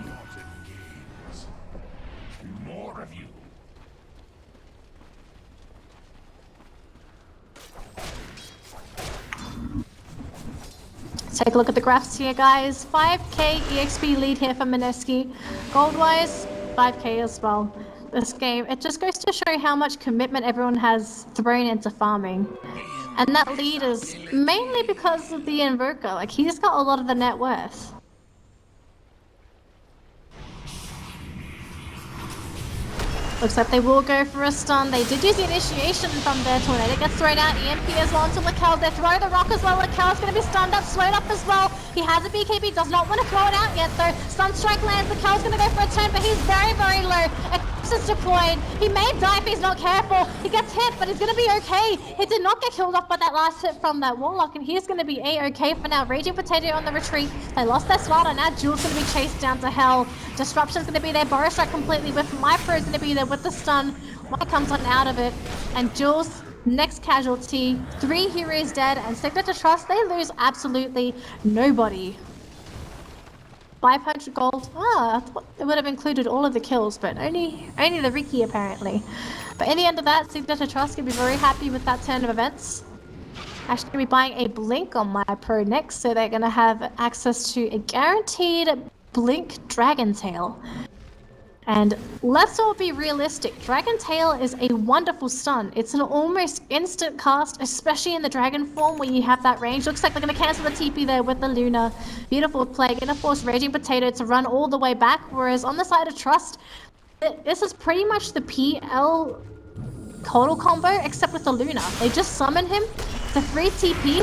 Take a look at the graphs here, guys. 5k EXP lead here for Mineski. Gold-wise, 5k as well. This game, it just goes to show how much commitment everyone has thrown into farming. And that lead is mainly because of the Invoker. Like, he's got a lot of the net worth. Looks like they will go for a stun. They did use the initiation from their Tornado. Gets thrown out. EMP as well into Lakel. They throw the rock as well. Lakel's going to be stunned up, slowed up as well. He has a BKB. Does not want to throw it out yet though. Stun strike lands. Lakel's going to go for a turn, but he's very, very low. Eclipse is deployed. He may die if he's not careful. He gets hit, but he's going to be okay. He did not get killed off by that last hit from that Warlock, and he's going to be a-okay for now. Raging Potato on the retreat. They lost their slot, and now Jules going to be chased down to hell. Disruption's going to be there. Burrow Strike completely with Mypro is going to be there with the stun. Mike comes on out of it, and Jules, next casualty. 3 heroes dead, and Signature.Trust, they lose absolutely nobody. 500 gold. Ah, I thought it would have included all of the kills, but only the Riki apparently. But in the end of that, Signature.Trust can be very happy with that turn of events. Actually going to be buying a Blink on Mypro next, so they're going to have access to a guaranteed Blink Dragon Tail. And let's all be realistic. Dragon Tail is a wonderful stun. It's an almost instant cast, especially in the dragon form where you have that range. Looks like they're going to cancel the TP there with the Luna. Beautiful play. Going to force Raging Potato to run all the way back. Whereas on the side of Trust, this is pretty much the PL Total combo, except with the Luna. They just summon him. It's a free TP.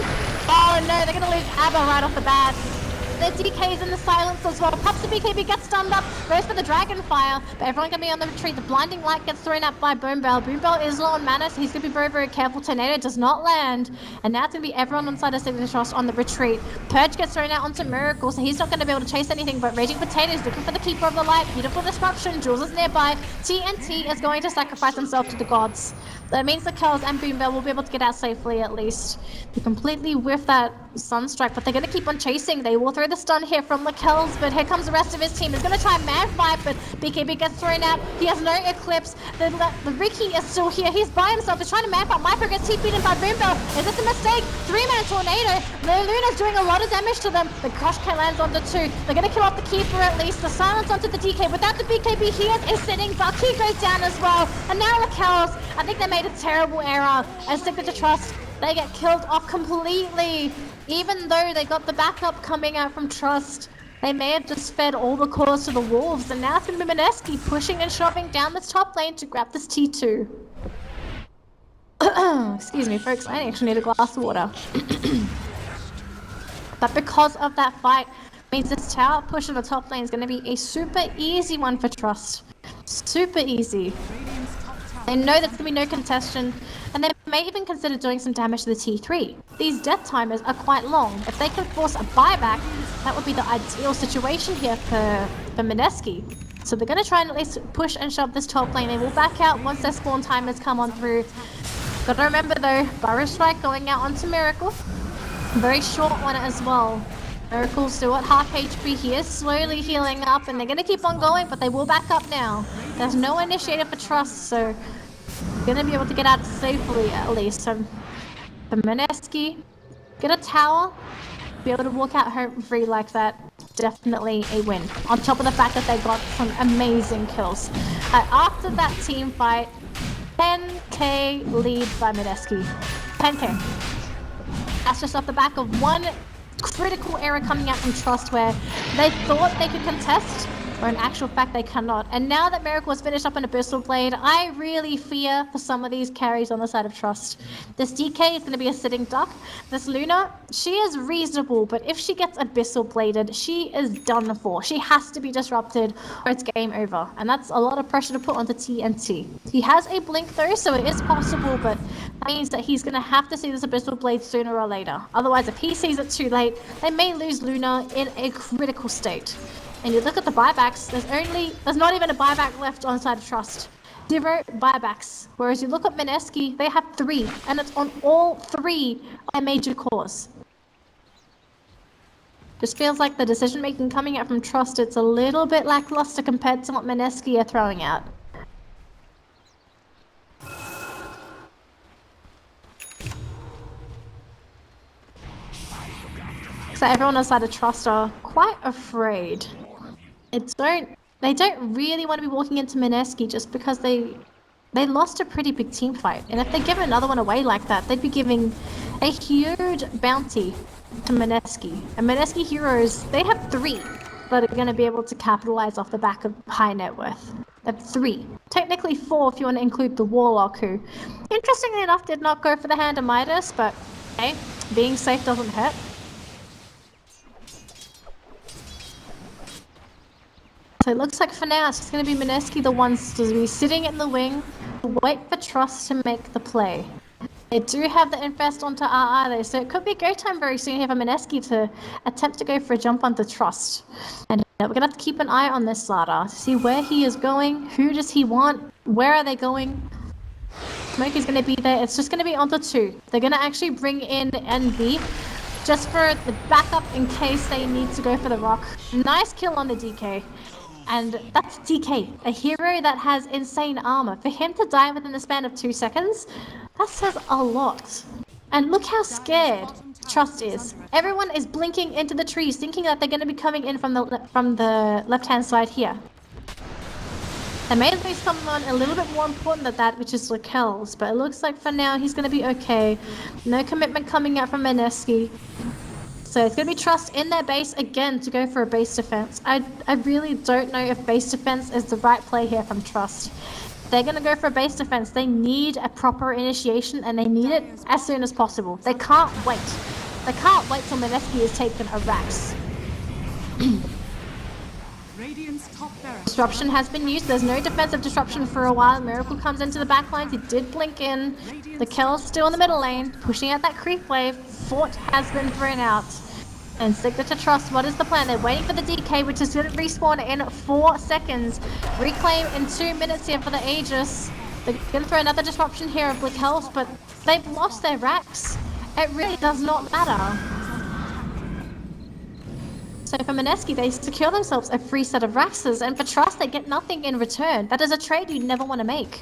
Oh no, they're going to lose Abba right off the bat. Their DK's in the silence as well. Perhaps the BKB gets stunned up, goes for the Dragon Fire, but everyone can be on the retreat. The Blinding Light gets thrown out by Boombell. Boombell is low on mana, so he's going to be very, very careful. Tornado does not land, and now it's going to be everyone on the side of Signature.Trust on the retreat. Purge gets thrown out onto Miracle, so he's not going to be able to chase anything, but Raging Potatoes looking for the Keeper of the Light. Beautiful disruption. Jules is nearby. TNT is going to sacrifice himself to the gods. That means the Kells and Boombell will be able to get out safely at least. They completely whiff that Sunstrike, but they're going to keep on chasing. They will throw the stun here from the Kells, but here comes the rest of his team. He's going to try and man fight, but BKB gets thrown out. He has no Eclipse. The Ricky is still here. He's by himself. He's trying to man fight. Myper gets TP'd in by Boombell. Is this a mistake? 3-man Tornado. The Luna's doing a lot of damage to them. The Crush K lands onto 2. They're going to kill off the Keeper at least. The silence onto the DK. Without the BKB, he is sitting. Bucky goes down as well. And now the Kells, I think they made a terrible error. As Signature.Trust, they get killed off completely. Even though they got the backup coming out from Trust, they may have just fed all the cores to the Wolves. And now it's going to be Mineski pushing and shoving down this top lane to grab this T2. Excuse me, folks. I actually need a glass of water. But because of that fight, means this tower push in the top lane is going to be a super easy one for Trust. Super easy. They know there's going to be no contestation, and they may even consider doing some damage to the T3. These death timers are quite long. If they can force a buyback, that would be the ideal situation here for Mineski. So they're going to try and at least push and shove this top lane. They will back out once their spawn timers come on through. Got to remember though, Burrow Strike going out onto Miracle. Very short one as well. Miracle's still at half HP. He is slowly healing up, and they're going to keep on going, but they will back up now. There's no initiator for Trust, so going to be able to get out safely at least. So the Mineski get a tower, be able to walk out home free like that. Definitely a win. On top of the fact that they got some amazing kills. After that team fight, 10k lead by Mineski. 10k. That's just off the back of one critical error coming out from Trust where they thought they could contest, or in actual fact they cannot. And now that Miracle has finished up an Abyssal Blade, I really fear for some of these carries on the side of Trust. This DK is going to be a sitting duck. This Luna, she is reasonable, but if she gets Abyssal Bladed, she is done for. She has to be disrupted or it's game over. And that's a lot of pressure to put onto TNT. He has a blink though, so it is possible, but that means that he's going to have to see this Abyssal Blade sooner or later. Otherwise, if he sees it too late, they may lose Luna in a critical state. And you look at the buybacks, there's not even a buyback left on the side of Trust. 0 buybacks. Whereas you look at Mineski, they have 3, and it's on all 3 of their major cores. Just feels like the decision making coming out from Trust, it's a little bit lackluster compared to what Mineski are throwing out. So everyone on the side of Trust are quite afraid. They don't really want to be walking into Mineski just because they lost a pretty big team fight. And if they give another one away like that, they'd be giving a huge bounty to Mineski. And Mineski heroes, they have 3 that are going to be able to capitalize off the back of high net worth. They have 3. Technically 4 if you want to include the Warlock, who, interestingly enough, did not go for the Hand of Midas, but hey, being safe doesn't hurt. So it looks like for now it's just going to be Mineski the ones to be sitting in the wing, wait for Trust to make the play. They do have the infest onto RR though, so it could be a go time very soon here for Mineski to attempt to go for a jump onto Trust. And we're going to have to keep an eye on this Slardar to see where he is going, who does he want, where are they going. Smoke is going to be there, it's just going to be onto 2. They're going to actually bring in NV just for the backup in case they need to go for the rock. Nice kill on the DK. And that's DK, a hero that has insane armor. For him to die within the span of 2 seconds, that says a lot. And look how scared Trust is. Everyone is blinking into the trees, thinking that they're going to be coming in from the left-hand side here. There may be someone a little bit more important than that, which is Raquel's, but it looks like for now he's going to be okay. No commitment coming out from Mineski. So it's going to be Trust in their base again to go for a base defense. I really don't know if base defense is the right play here from Trust. They're going to go for a base defense. They need a proper initiation and they need it as soon as possible. They can't wait. They can't wait till Mineski has taken a Rax. Radiant's top barracks. Disruption has been used. There's no defensive disruption for a while. Miracle comes into the back lines. He did blink in. The Kell's still in the middle lane, pushing out that creep wave. Fort has been thrown out. And Signature.Trust, what is the plan? They're waiting for the DK, which is going to respawn in 4 seconds. Reclaim in 2 minutes here for the Aegis. They're going to throw another disruption here of Black Health, but they've lost their Rax. It really does not matter. So for Mineski, they secure themselves a free set of Raxes, and for Trust, they get nothing in return. That is a trade you never want to make.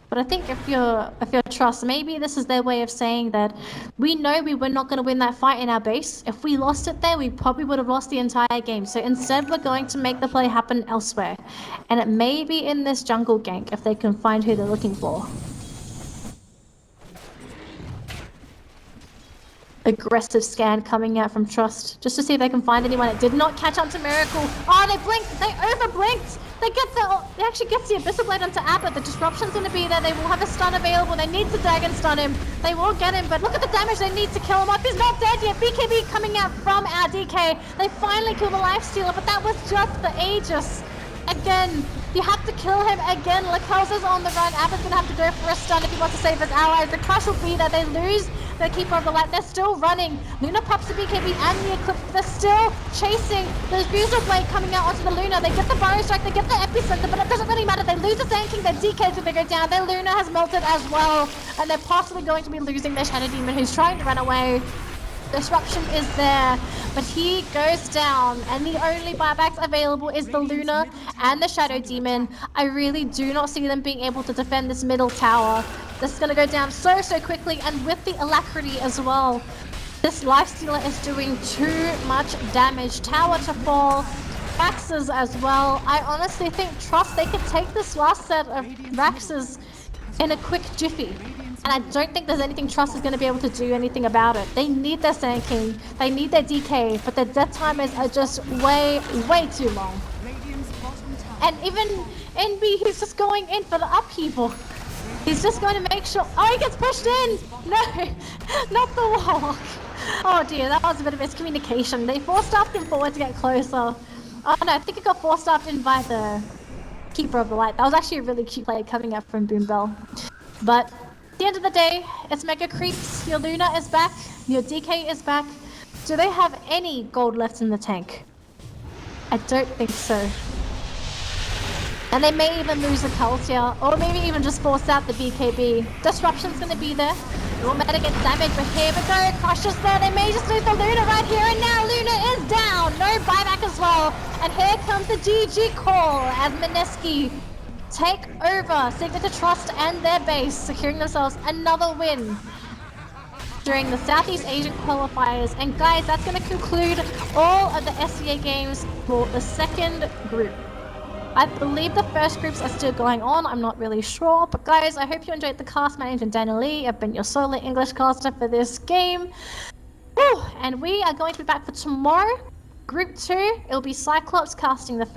But I think if you're Trust, maybe this is their way of saying that we know we were not going to win that fight in our base. If we lost it there, we probably would have lost the entire game. So instead, we're going to make the play happen elsewhere. And it may be in this jungle gank if they can find who they're looking for. Aggressive scan coming out from Trust just to see if they can find anyone. It did not catch on to Miracle. Oh, they blinked! They over-blinked! They actually get the Abyssal Blade onto Abba. The disruption's going to be there. They will have a stun available. They need to Dagon stun him. They will get him, but look at the damage they need to kill him off. He's not dead yet. BKB coming out from our DK. They finally kill the Lifestealer, but that was just the Aegis. Again, you have to kill him again. Lakel's is on the run. Abba's going to have to go for a stun if he wants to save his allies. The crush will be there. They lose the Keeper of the Light. They're still running. Luna pops the BKB and the Eclipse. They're still chasing. There's Abyssal Blade coming out onto the Luna. They get the Burrow Strike. They get the Epicenter, but it doesn't really matter. They lose the Sand King. Their DK to go down. Their Luna has melted as well. And they're possibly going to be losing their Shadow Demon, who's trying to run away. Disruption is there, but he goes down, and the only buybacks available is the Luna and the Shadow Demon. I really do not see them being able to defend this middle tower. This is going to go down so quickly, and with the alacrity as well. This Lifestealer is doing too much damage. Tower to fall, Raxes as well. I honestly think Trust, they could take this last set of Raxes in a quick jiffy. And I don't think there's anything Trust is going to be able to do anything about it. They need their Sand King, they need their DK, but their death timers are just way too long. And even NB, who's just going in for the upheaval. He's just going to make sure... Oh, he gets pushed in! No, not the walk. Oh dear, that was a bit of miscommunication. They force-staffed him forward to get closer. Oh no, I think it got force-staffed in by the Keeper of the Light. That was actually a really cute play coming up from Boom Bell. But at the end of the day, it's Mega Creeps. Your Luna is back. Your DK is back. Do they have any gold left in the tank? I don't think so. And they may even lose a cult here, or maybe even just force out the BKB. Disruption's going to be there. Your meta gets damaged, but here we go. Crush is there. They may just lose the Luna right here, and now Luna is down. No buyback as well. And here comes the GG call as Mineski take over Signature.Trust and their base, securing themselves another win during the Southeast Asian qualifiers. And guys, that's going to conclude all of the SCA games for the second group. I believe the first groups are still going on, I'm not really sure. But guys, I hope you enjoyed the cast. My name's Daniel Lee. I've been your solo English caster for this game. Whew, and we are going to be back for tomorrow. Group 2, it'll be Cyclops casting the first.